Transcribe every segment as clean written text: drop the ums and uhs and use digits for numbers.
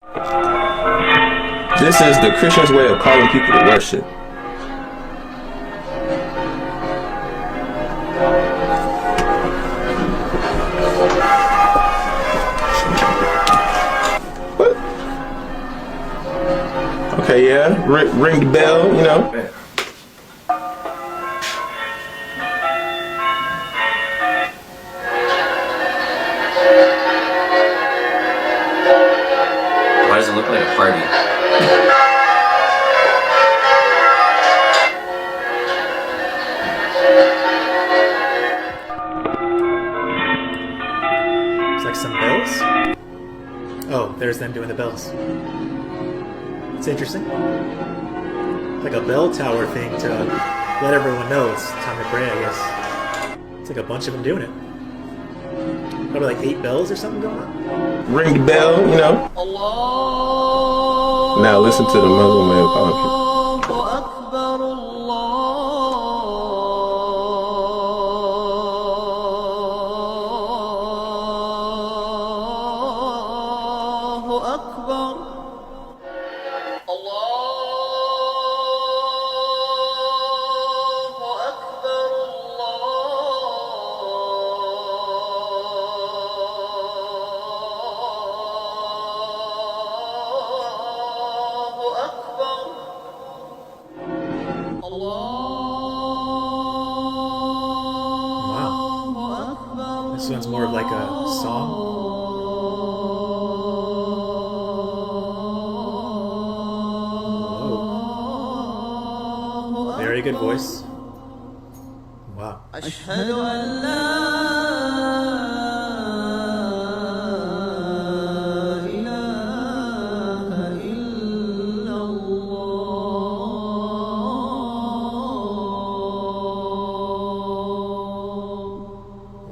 This is the Christian's way of calling people to worship. What? Okay, yeah, ring the bell, you know. Why does it look like a party? It's like some bells. Oh, there's them doing the bells. It's interesting. Like a bell tower thing to let everyone know it's time to pray, I guess. It's like a bunch of them doing it. Probably like 8 bells or something going on. Ring the bell, you know. Now listen to the Muslim way of calling people. Wow. This one's more of like a song. Whoa. Very good voice. Wow.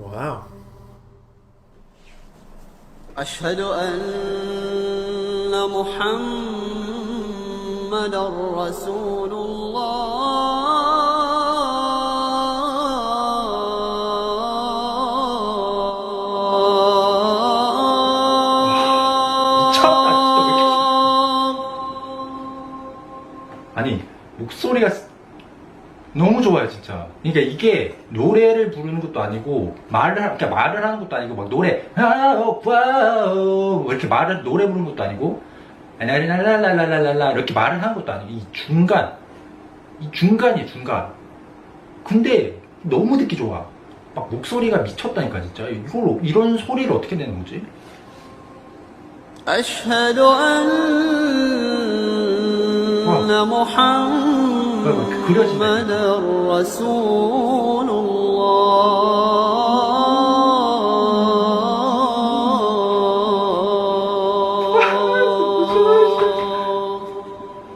Wow. أشهد أن محمدًا رسول 아니 목소리가 너무 좋아요 진짜. 그러니까 이게 노래를 부르는 것도 아니고 그러니까 말을 하는 것도 아니고 막 노래 이렇게 노래 부르는 것도 아니고 랄랄랄랄랄랄라 이렇게 말을 하는 것도 아니고 이 중간이에요 중간. 근데 너무 듣기 좋아. 막 목소리가 미쳤다니까 진짜. 이런 소리를 어떻게 내는 거지? أشهد أن محمدًا رسول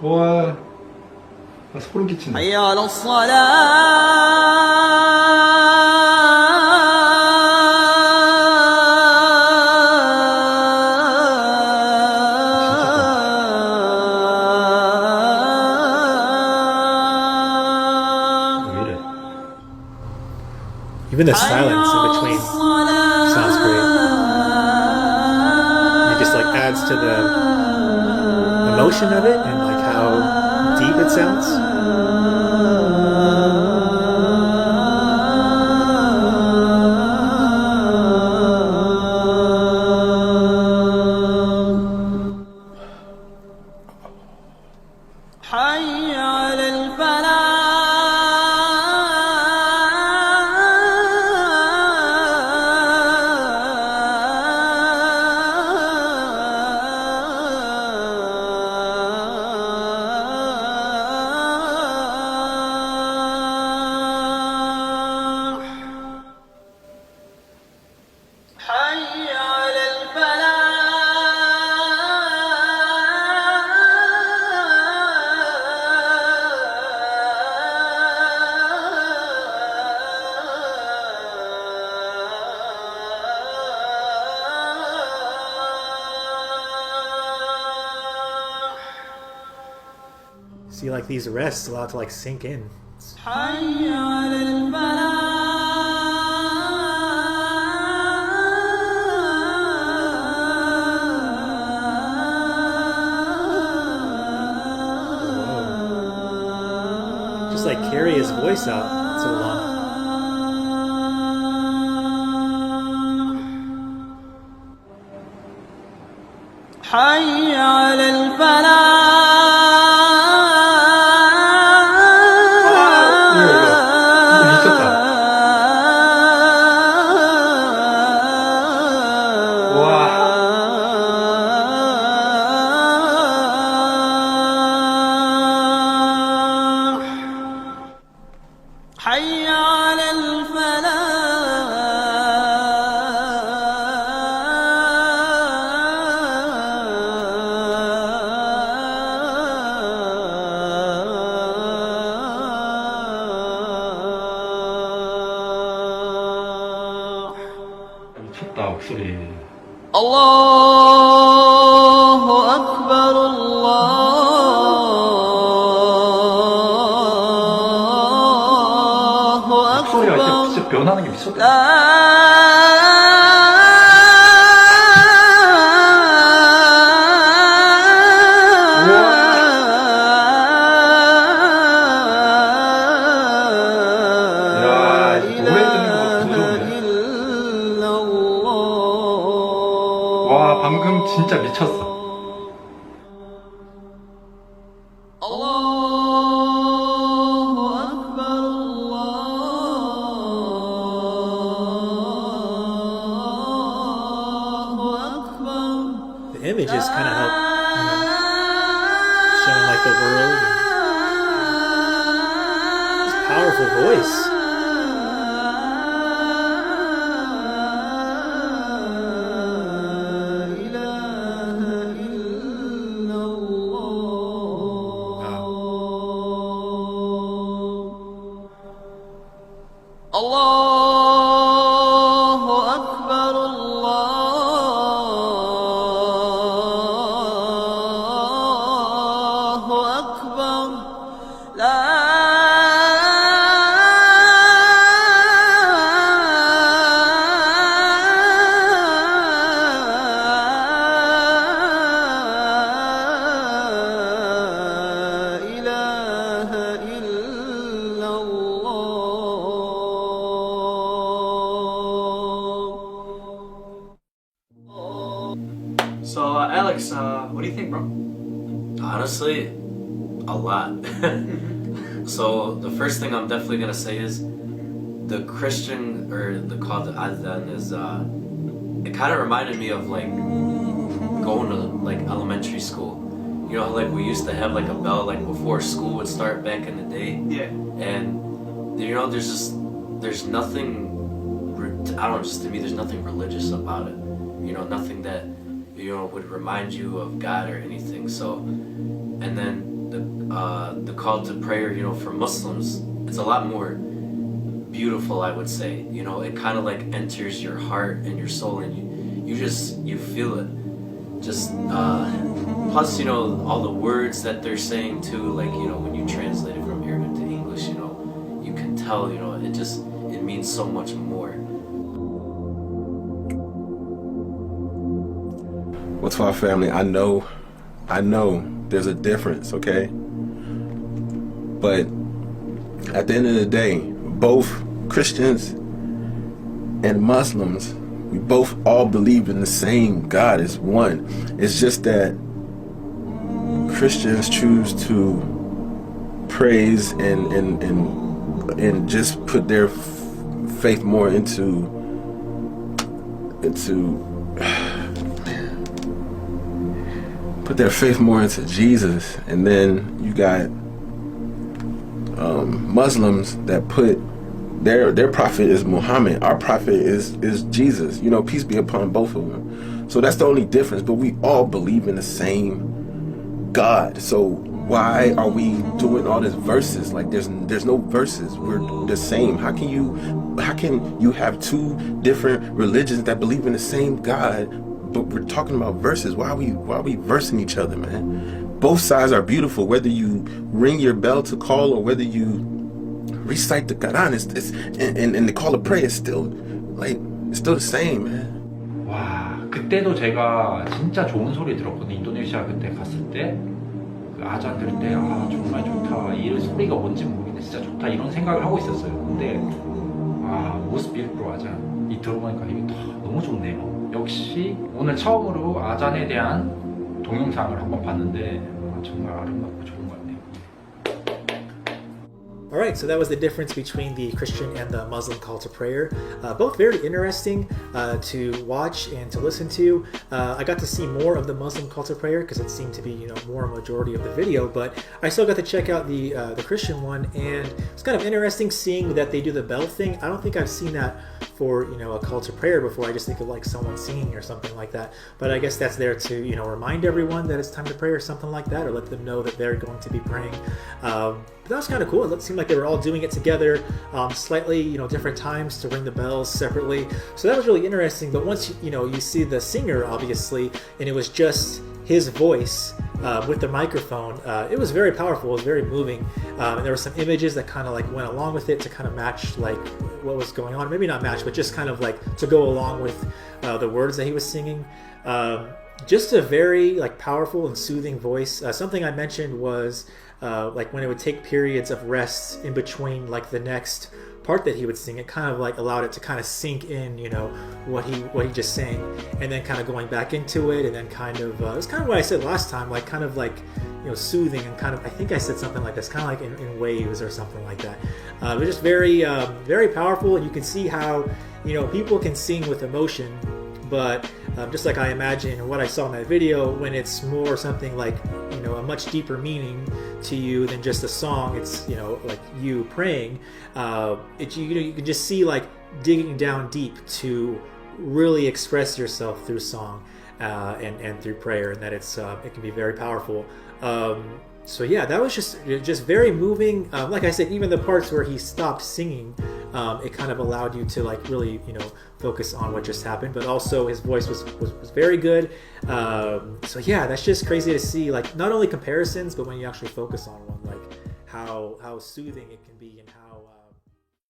와, 나 소름 끼친다. حي على الصلاة Even the silence in between sounds great. It just like adds to the emotion of it and like how deep it sounds. حي على الفلاح حي على الفلاح See, like these rests allow it to like sink in. حي على الفلاح just like carry his voice out so long. حي على الفلاح حي على الفلاح 미쳤다 목소리. الله أكبر الله 목소리가 أكبر 이렇게 진짜 변하는 게 미쳤다. لا إلا الله 와 방금 진짜 미쳤어. الله أكبر الله أكبر The images kind of help, showing like the world. It's a powerful voice. الله أكبر الله أكبر لا إله إلا الله So, Alex, what do you think, bro? Honestly, a lot. So the first thing I'm definitely gonna say is the Christian or the call to Adzan is it kind of reminded me of like going to like elementary school. You know how like we used to have like a bell like before school would start back in the day. Yeah. And you know there's nothing I don't know, just to me there's nothing religious about it. You know, nothing that would remind you of God or anything. So, and then the call to prayer, for Muslims, it's a lot more beautiful, I would say. It kind of like enters your heart and your soul, and you feel it. Just plus, all the words that they're saying too, like when you translate it from Arabic to English, you can tell, it means so much more. Well, to our family, I know there's a difference, okay? But at the end of the day, both Christians and Muslims, we both all believe in the same God as one. It's just that Christians choose to praise and just put their faith more into put their faith more into Jesus, and then you got Muslims that put their prophet is Muhammad. Our prophet is Jesus. Peace be upon both of them. So that's the only difference. But we all believe in the same God. So why are we doing all these verses? Like there's no verses. We're the same. How can you have two different religions that believe in the same God? But we're talking about verses. Why are we versing each other, man? Both sides are beautiful. Whether you ring your bell to call or whether you recite the Quran, and the call of prayer is still the same, man. 와, 그때도 제가 진짜 좋은 소리 들었거든요. 인도네시아 그때 갔을 때. 그 아잔 들을 때 아 정말 좋다. 이 소리가 뭔지 모르겠는데 진짜 좋다 이런 생각을 하고 있었어요. 근데 아 most beautiful 아잔 이 들어보니까 이게 너무 좋네요. 역시 오늘 처음으로 아잔에 대한 동영상을 한번 봤는데 아, 정말 아름답고 좋은 것 같네요. All right, so that was the difference between the Christian and the Muslim call to prayer. Both very interesting to watch and to listen to. I got to see more of the Muslim call to prayer because it seemed to be, you know, more a majority of the video. But I still got to check out the Christian one, and it's kind of interesting seeing that they do the bell thing. I don't think I've seen that for, you know, a call to prayer before. I just think of like someone singing or something like that. But I guess that's there to, you know, remind everyone that it's time to pray or something like that, or let them know that they're going to be praying. But that was kind of cool. It seemed like they were all doing it together, slightly, you know, different times to ring the bells separately. So that was really interesting. But once you know, you see the singer, obviously, and it was just his voice with the microphone, it was very powerful. It was very moving. And there were some images that kind of like went along with it to kind of match like what was going on. Maybe not match, but just kind of like to go along with the words that he was singing. Just a very like powerful and soothing voice. Something I mentioned was like when it would take periods of rest in between like the next part that he would sing, it kind of like allowed it to kind of sink in, you know, what he just sang, and then kind of going back into it, and then kind of it was kind of what I said last time, like kind of like, you know, soothing, and kind of, I think I said something like this, kind of like in waves or something like that. It was just very very powerful, and you can see how, you know, people can sing with emotion, but just like I imagine what I saw in that video, when it's more something like, you know, a much deeper meaning to you than just a song, it's, you know, like you praying, you can just see like digging down deep to really express yourself through song and through prayer, and that it's it can be very powerful. So yeah, that was just very moving. Like I said, even the parts where he stopped singing, it kind of allowed you to like really, you know, focus on what just happened. But also his voice was very good. So yeah, that's just crazy to see, like not only comparisons, but when you actually focus on one, like how soothing it can be, and how